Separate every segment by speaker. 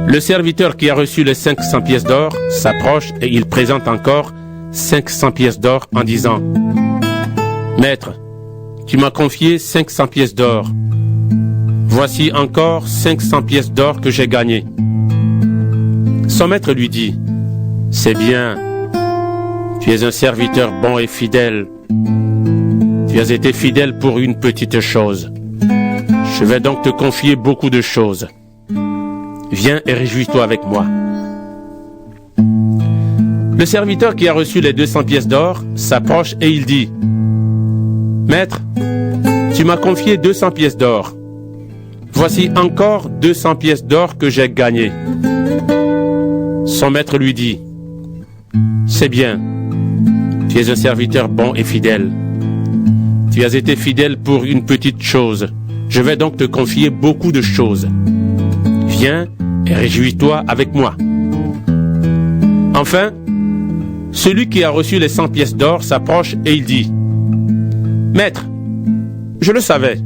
Speaker 1: Le serviteur qui a reçu les 500 pièces d'or s'approche et il présente encore 500 pièces d'or en disant « Maître, tu m'as confié 500 pièces d'or. Voici encore 500 pièces d'or que j'ai gagnées. » Son maître lui dit « C'est bien, tu es un serviteur bon et fidèle. Tu as été fidèle pour une petite chose. Je vais donc te confier beaucoup de choses. Viens et réjouis-toi avec moi. » Le serviteur qui a reçu les 200 pièces d'or s'approche et il dit « Maître, tu m'as confié 200 pièces d'or. Voici encore 200 pièces d'or que j'ai gagnées. » Son maître lui dit « C'est bien, tu es un serviteur bon et fidèle. Tu as été fidèle pour une petite chose. Je vais donc te confier beaucoup de choses. Viens et réjouis-toi avec moi. » Enfin, celui qui a reçu les 100 pièces d'or s'approche et il dit « Maître, je le savais.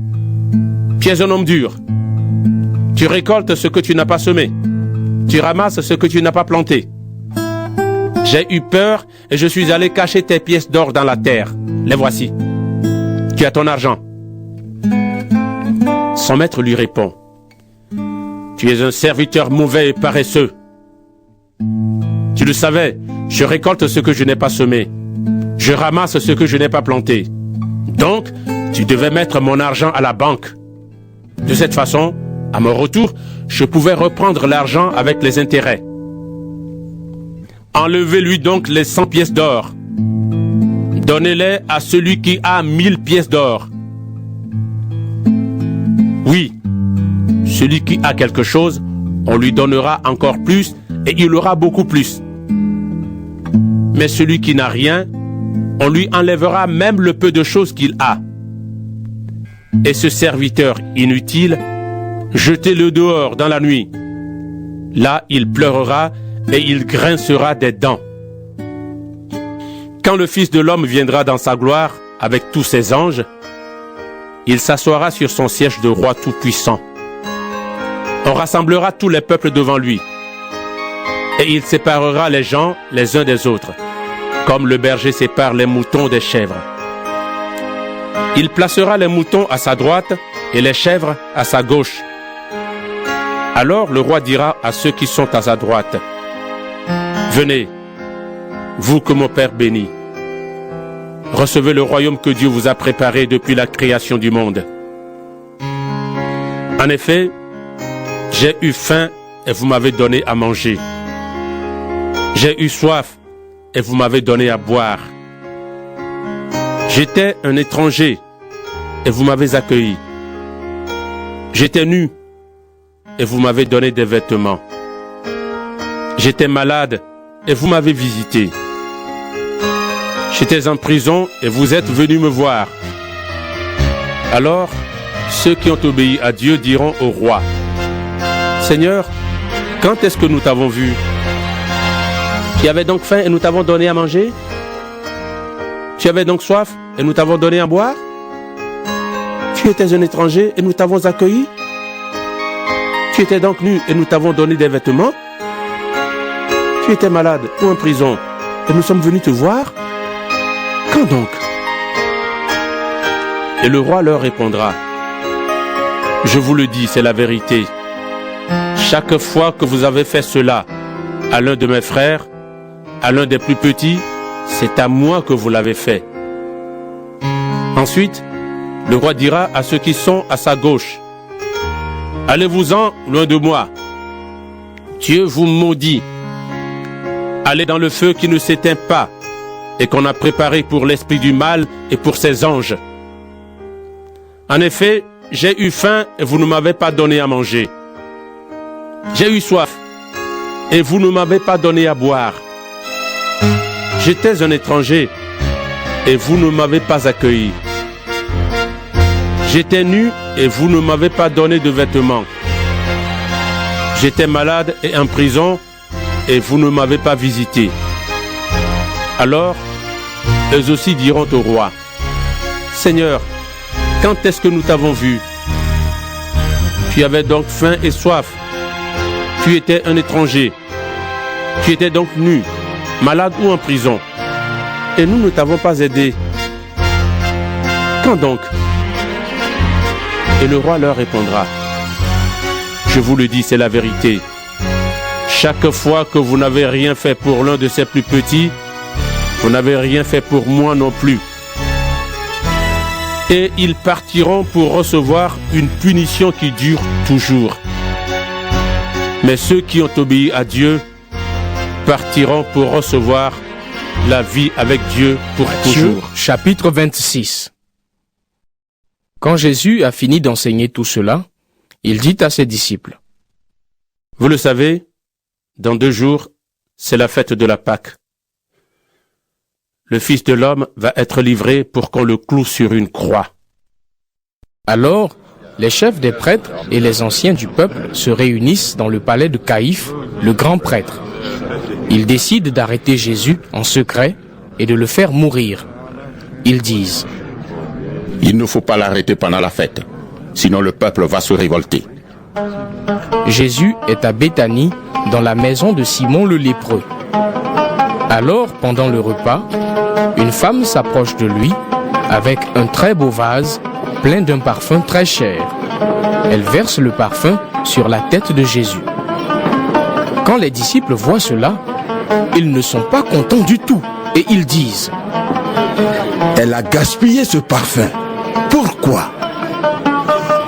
Speaker 1: Tu es un homme dur. Tu récoltes ce que tu n'as pas semé. Tu ramasses ce que tu n'as pas planté. J'ai eu peur et je suis allé cacher tes pièces d'or dans la terre. Les voici. Tu as ton argent. » Son maître lui répond « Tu es un serviteur mauvais et paresseux. Tu le savais, je récolte ce que je n'ai pas semé. Je ramasse ce que je n'ai pas planté. Donc, tu devais mettre mon argent à la banque. De cette façon, à mon retour, je pouvais reprendre l'argent avec les intérêts. Enlevez-lui donc les 100 pièces d'or. Donnez-les à celui qui a 1000 pièces d'or. Oui, celui qui a quelque chose, on lui donnera encore plus et il aura beaucoup plus. Mais celui qui n'a rien, on lui enlèvera même le peu de choses qu'il a. Et ce serviteur inutile, jetez-le dehors dans la nuit. Là, il pleurera et il grincera des dents. Quand le Fils de l'homme viendra dans sa gloire avec tous ses anges, il s'assoira sur son siège de roi tout-puissant. On rassemblera tous les peuples devant lui. Et il séparera les gens les uns des autres, comme le berger sépare les moutons des chèvres. Il placera les moutons à sa droite et les chèvres à sa gauche. Alors le roi dira à ceux qui sont à sa droite, « Venez, vous que mon Père bénit. Recevez le royaume que Dieu vous a préparé depuis la création du monde. En effet, j'ai eu faim et vous m'avez donné à manger. J'ai eu soif et vous m'avez donné à boire. J'étais un étranger et vous m'avez accueilli. J'étais nu et vous m'avez donné des vêtements. J'étais malade et vous m'avez visité. J'étais en prison et vous êtes venus me voir. » Alors, ceux qui ont obéi à Dieu diront au roi, « Seigneur, quand est-ce que nous t'avons vu? Tu avais donc faim et nous t'avons donné à manger? Tu avais donc soif et nous t'avons donné à boire? Tu étais un étranger et nous t'avons accueilli? Tu étais donc nu et nous t'avons donné des vêtements? Tu étais malade ou en prison et nous sommes venus te voir? Quand donc? » Et le roi leur répondra, « Je vous le dis, c'est la vérité. Chaque fois que vous avez fait cela à l'un de mes frères, à l'un des plus petits, c'est à moi que vous l'avez fait. » Ensuite, le roi dira à ceux qui sont à sa gauche, « Allez-vous-en loin de moi. Dieu vous maudit. Allez dans le feu qui ne s'éteint pas et qu'on a préparé pour l'esprit du mal et pour ses anges. En effet, j'ai eu faim et vous ne m'avez pas donné à manger. J'ai eu soif et vous ne m'avez pas donné à boire. J'étais un étranger et vous ne m'avez pas accueilli. J'étais nu et vous ne m'avez pas donné de vêtements. J'étais malade et en prison et vous ne m'avez pas visité. » Alors, eux aussi diront au roi, « Seigneur, quand est-ce que nous t'avons vu? Tu avais donc faim et soif. Tu étais un étranger. Tu étais donc nu, malade ou en prison. Et nous ne t'avons pas aidé. Quand donc? Et le roi leur répondra: Je vous le dis, c'est la vérité. Chaque fois que vous n'avez rien fait pour l'un de ces plus petits, vous n'avez rien fait pour moi non plus. Et ils partiront pour recevoir une punition qui dure toujours. Mais ceux qui ont obéi à Dieu partiront pour recevoir la vie avec Dieu pour toujours.
Speaker 2: Chapitre 26. Quand Jésus a fini d'enseigner tout cela, il dit à ses disciples:
Speaker 1: Vous le savez, dans 2 jours, c'est la fête de la Pâque. Le Fils de l'homme va être livré pour qu'on le cloue sur une croix.
Speaker 2: Alors, les chefs des prêtres et les anciens du peuple se réunissent dans le palais de Caïphe, le grand prêtre. Ils décident d'arrêter Jésus en secret et de le faire mourir. Ils disent:
Speaker 3: Il ne faut pas l'arrêter pendant la fête, sinon le peuple va se révolter.
Speaker 2: Jésus est à Béthanie, dans la maison de Simon le lépreux. Alors, pendant le repas, une femme s'approche de lui avec un très beau vase plein d'un parfum très cher. Elle verse le parfum sur la tête de Jésus. Quand les disciples voient cela, ils ne sont pas contents du tout et ils disent:
Speaker 4: Elle a gaspillé ce parfum. Pourquoi?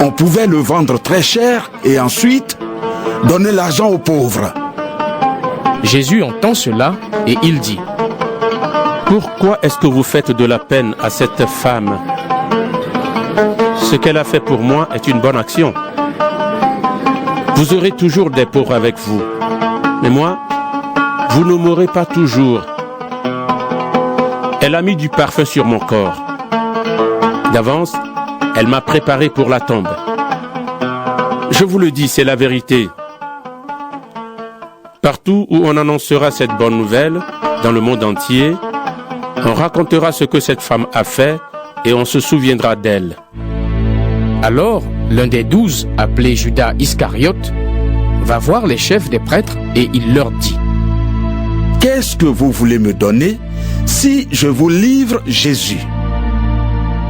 Speaker 4: On pouvait le vendre très cher et ensuite donner l'argent aux pauvres.
Speaker 2: Jésus entend cela et il dit:
Speaker 1: Pourquoi est-ce que vous faites de la peine à cette femme? Ce qu'elle a fait pour moi est une bonne action. Vous aurez toujours des pauvres avec vous, mais moi, vous ne m'aurez pas toujours. Elle a mis du parfum sur mon corps. D'avance, elle m'a préparé pour la tombe. Je vous le dis, c'est la vérité. Partout où on annoncera cette bonne nouvelle, dans le monde entier, on racontera ce que cette femme a fait et on se souviendra d'elle.
Speaker 2: Alors, l'un des 12, appelé Judas Iscariote, va voir les chefs des prêtres et il leur dit:
Speaker 4: Qu'est-ce que vous voulez me donner si je vous livre Jésus?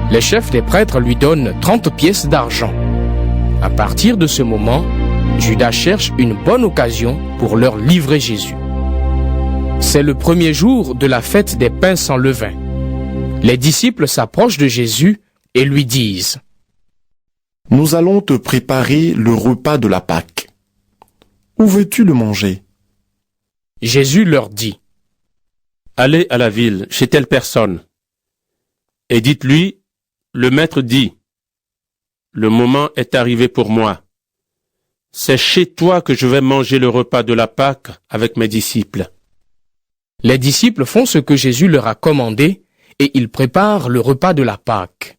Speaker 2: Les chefs des prêtres lui donnent 30 pièces d'argent. À partir de ce moment, Judas cherche une bonne occasion pour leur livrer Jésus. C'est le premier jour de la fête des pains sans levain. Les disciples s'approchent de Jésus et lui disent:
Speaker 5: Nous allons te préparer le repas de la Pâque. Où veux-tu le manger?
Speaker 2: Jésus leur dit:
Speaker 1: Allez à la ville, chez telle personne, et dites-lui, le maître dit, le moment est arrivé pour moi. C'est chez toi que je vais manger le repas de la Pâque avec mes disciples.
Speaker 2: Les disciples font ce que Jésus leur a commandé et ils préparent le repas de la Pâque.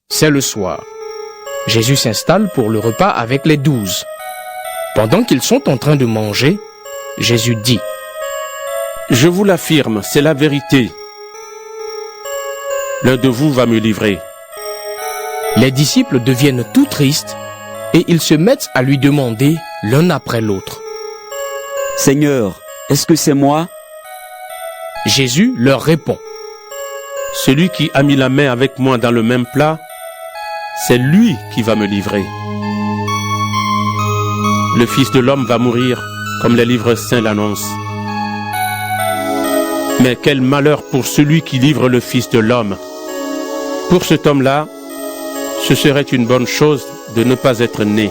Speaker 2: C'est le soir. Jésus s'installe pour le repas avec les 12. Pendant qu'ils sont en train de manger, Jésus dit:
Speaker 1: Je vous l'affirme, c'est la vérité. L'un de vous va me livrer.
Speaker 2: Les disciples deviennent tout tristes et ils se mettent à lui demander l'un après l'autre:
Speaker 6: Seigneur, est-ce que c'est moi?
Speaker 2: Jésus leur répond:
Speaker 1: Celui qui a mis la main avec moi dans le même plat, c'est lui qui va me livrer. Le Fils de l'homme va mourir, comme les livres saints l'annoncent. Mais quel malheur pour celui qui livre le Fils de l'homme. Pour cet homme-là, ce serait une bonne chose de ne pas être né.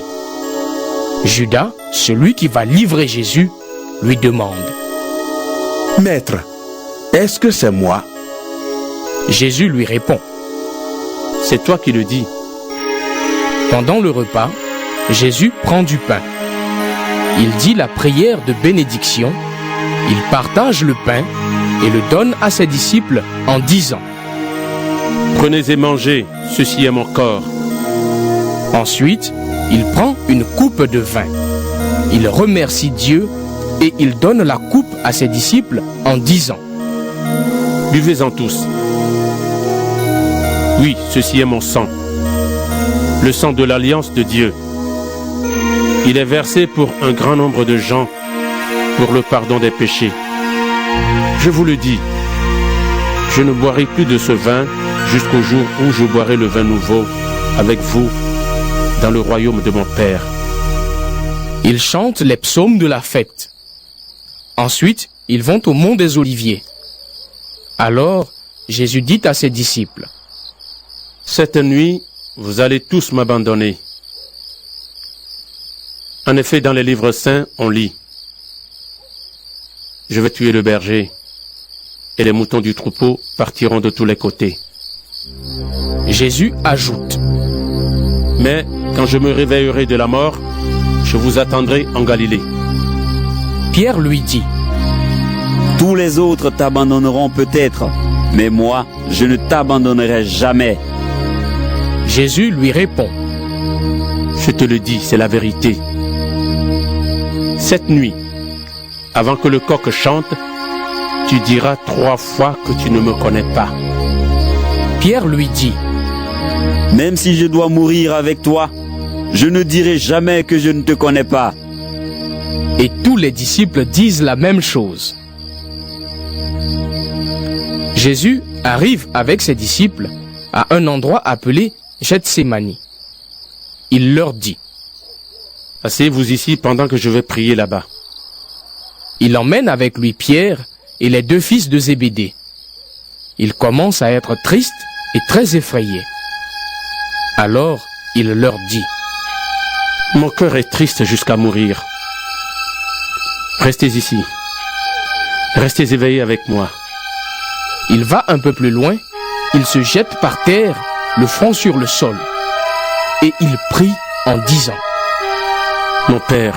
Speaker 2: Judas, celui qui va livrer Jésus, lui demande:
Speaker 4: Maître, est-ce que c'est moi?
Speaker 2: Jésus lui répond:
Speaker 1: C'est toi qui le dis.
Speaker 2: Pendant le repas, Jésus prend du pain. Il dit la prière de bénédiction, il partage le pain et le donne à ses disciples en disant:
Speaker 1: Prenez et mangez, ceci est mon corps.
Speaker 2: Ensuite, il prend une coupe de vin. Il remercie Dieu et il donne la coupe à ses disciples en disant:
Speaker 1: Buvez-en tous. Oui, ceci est mon sang, le sang de l'alliance de Dieu. Il est versé pour un grand nombre de gens, pour le pardon des péchés. Je vous le dis, je ne boirai plus de ce vin jusqu'au jour où je boirai le vin nouveau avec vous dans le royaume de mon Père.
Speaker 2: Ils chantent les psaumes de la fête. Ensuite, ils vont au mont des Oliviers. Alors, Jésus dit à ses disciples,
Speaker 1: « Cette nuit, vous allez tous m'abandonner. » En effet, dans les livres saints, on lit « Je vais tuer le berger, et les moutons du troupeau partiront de tous les côtés. »
Speaker 2: Jésus ajoute,
Speaker 1: « Mais quand je me réveillerai de la mort, je vous attendrai en Galilée. »
Speaker 2: Pierre lui dit,
Speaker 6: « Tous les autres t'abandonneront peut-être, mais moi, je ne t'abandonnerai jamais. »
Speaker 2: Jésus lui répond,
Speaker 1: « Je te le dis, c'est la vérité. Cette nuit, avant que le coq chante, tu diras 3 fois que tu ne me connais pas. »
Speaker 2: Pierre lui dit,
Speaker 6: « Même si je dois mourir avec toi, je ne dirai jamais que je ne te connais pas. »
Speaker 2: Et tous les disciples disent la même chose. Jésus arrive avec ses disciples à un endroit appelé Gethsémani. Il leur dit,
Speaker 1: « Asseyez-vous ici pendant que je vais prier là-bas. »
Speaker 2: Il emmène avec lui Pierre et les 2 fils de Zébédée. Il commence à être triste et très effrayé. Alors, il leur dit,
Speaker 1: « Mon cœur est triste jusqu'à mourir. Restez ici. Restez éveillés avec moi. »
Speaker 2: Il va un peu plus loin, il se jette par terre, le front sur le sol, et il prie en disant,
Speaker 1: « Mon Père,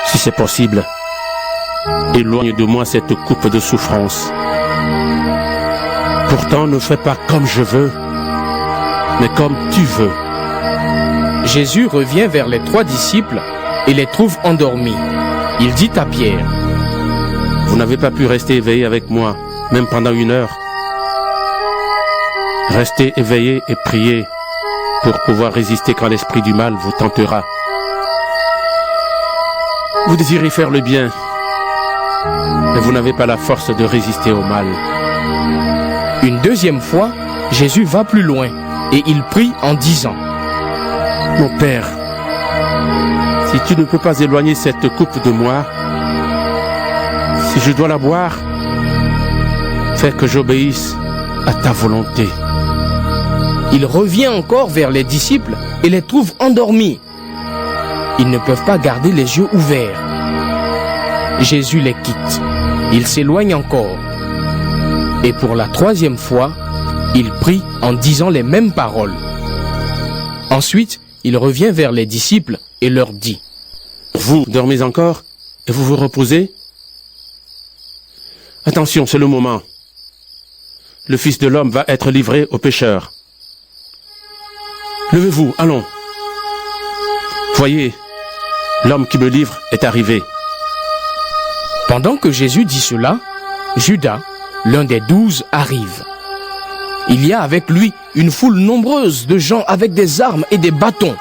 Speaker 1: si c'est possible, éloigne de moi cette coupe de souffrance. Pourtant, ne fais pas comme je veux, mais comme tu veux. »
Speaker 2: Jésus revient vers les 3 disciples et les trouve endormis. Il dit à Pierre,
Speaker 1: « Vous n'avez pas pu rester éveillé avec moi, même pendant 1 heure. Restez éveillés et priez pour pouvoir résister quand l'esprit du mal vous tentera. Vous désirez faire le bien, mais vous n'avez pas la force de résister au mal. »
Speaker 2: Une 2e fois, Jésus va plus loin et il prie en disant,
Speaker 1: « Mon Père, si tu ne peux pas éloigner cette coupe de moi, si je dois la boire, fais que j'obéisse à ta volonté. »
Speaker 2: Il revient encore vers les disciples et les trouve endormis. Ils ne peuvent pas garder les yeux ouverts. Jésus les quitte. Il s'éloigne encore. Et pour la 3e fois, il prie en disant les mêmes paroles. Ensuite, il revient vers les disciples et leur dit,
Speaker 1: « Vous dormez encore et vous vous reposez? Attention, c'est le moment. Le Fils de l'homme va être livré aux pécheurs. Levez-vous, allons. Voyez, l'homme qui me livre est arrivé. »
Speaker 2: Pendant que Jésus dit cela, Judas, l'un des 12, arrive. Il y a avec lui une foule nombreuse de gens avec des armes et des bâtons.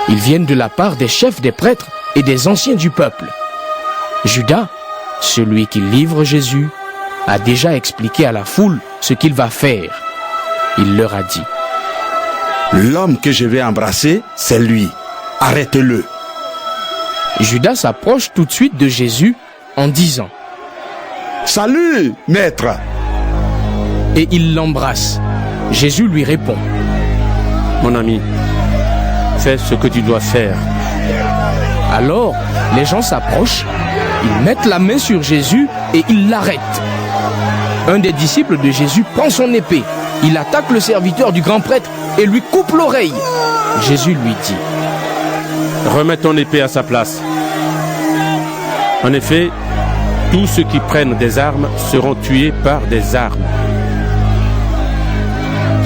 Speaker 2: Ils viennent de la part des chefs des prêtres et des anciens du peuple. Judas, celui qui livre Jésus, a déjà expliqué à la foule ce qu'il va faire. Il leur a dit,
Speaker 4: « L'homme que je vais embrasser, c'est lui. Arrêtez-le. »
Speaker 2: Judas s'approche tout de suite de Jésus en disant,
Speaker 4: « Salut, maître !»
Speaker 2: Et il l'embrasse. Jésus lui répond,
Speaker 1: « Mon ami, fais ce que tu dois faire. »
Speaker 2: Alors, les gens s'approchent, ils mettent la main sur Jésus et ils l'arrêtent. Un des disciples de Jésus prend son épée. Il attaque le serviteur du grand prêtre et lui coupe l'oreille. Jésus lui dit,
Speaker 1: « Remets ton épée à sa place. En effet, tous ceux qui prennent des armes seront tués par des armes.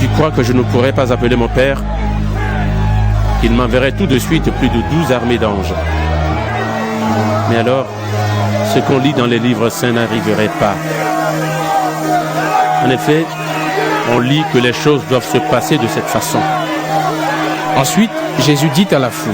Speaker 1: Tu crois que je ne pourrais pas appeler mon Père? Il m'enverrait tout de suite plus de 12 armées d'anges. Mais alors, ce qu'on lit dans les livres saints n'arriverait pas. En effet, on lit que les choses doivent se passer de cette façon. »
Speaker 2: Ensuite, Jésus dit à la foule,